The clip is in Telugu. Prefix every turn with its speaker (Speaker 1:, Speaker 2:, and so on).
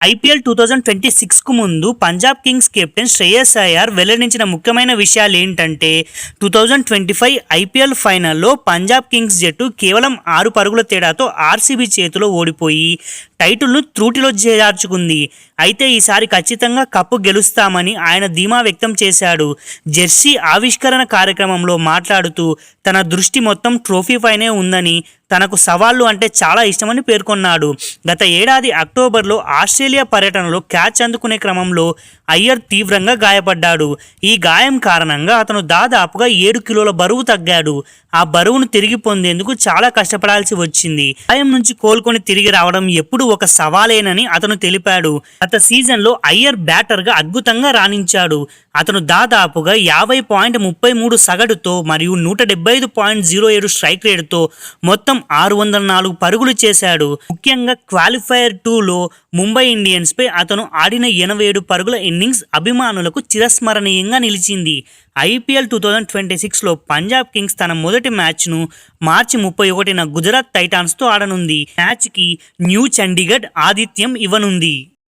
Speaker 1: ఐపీఎల్ 2026కు ముందు పంజాబ్ కింగ్స్ కెప్టెన్ శ్రేయస్ అయ్యర్ వెల్లడించిన ముఖ్యమైన విషయాలు ఏంటంటే 2025 ఐపీఎల్ ఫైనల్లో పంజాబ్ కింగ్స్ జట్టు కేవలం 6 పరుగుల తేడాతో ఆర్సీబీ చేతిలో ఓడిపోయి టైటిల్ను త్రూటిలో చేర్చుకుంది. అయితే ఈసారి ఖచ్చితంగా కప్పు గెలుస్తామని ఆయన ధీమా వ్యక్తం చేశాడు. జెర్సీ ఆవిష్కరణ కార్యక్రమంలో మాట్లాడుతూ తన దృష్టి మొత్తం ట్రోఫీపైనే ఉందని, తనకు సవాళ్లు అంటే చాలా ఇష్టమని పేర్కొన్నాడు. గత ఏడాది అక్టోబర్లో ఆస్ట్రేలియా పర్యటనలో క్యాచ్ అందుకునే క్రమంలో అయ్యర్ తీవ్రంగా గాయపడ్డాడు. ఈ గాయం కారణంగా అతను దాదాపుగా 7 కిలోల బరువు తగ్గాడు. ఆ బరువును తిరిగి పొందేందుకు చాలా కష్టపడాల్సి వచ్చింది. గాయం నుంచి కోలుకొని తిరిగి రావడం ఎప్పుడు ఒక సవాలేనని అతను తెలిపాడు. గత సీజన్లో అయ్యర్ బ్యాటర్గా అద్భుతంగా రాణించాడు. అతను దాదాపుగా 50.33 సగటుతో మరియు 175.07 స్ట్రైక్ రేటుతో మొత్తం 604 పరుగులు చేశాడు. ముఖ్యంగా క్వాలిఫైయర్ 2లో ముంబై ఇండియన్స్పై అతను ఆడిన 87 పరుగుల ఇన్నింగ్స్ అభిమానులకు చిరస్మరణీయంగా నిలిచింది. ఐపీఎల్ 2026లో పంజాబ్ కింగ్స్ తన మొదటి మ్యాచ్ను మార్చి 31న గుజరాత్ టైటాన్స్తో ఆడనుంది. మ్యాచ్కి న్యూ చండీగఢ్ ఆతిథ్యం ఇవ్వనుంది.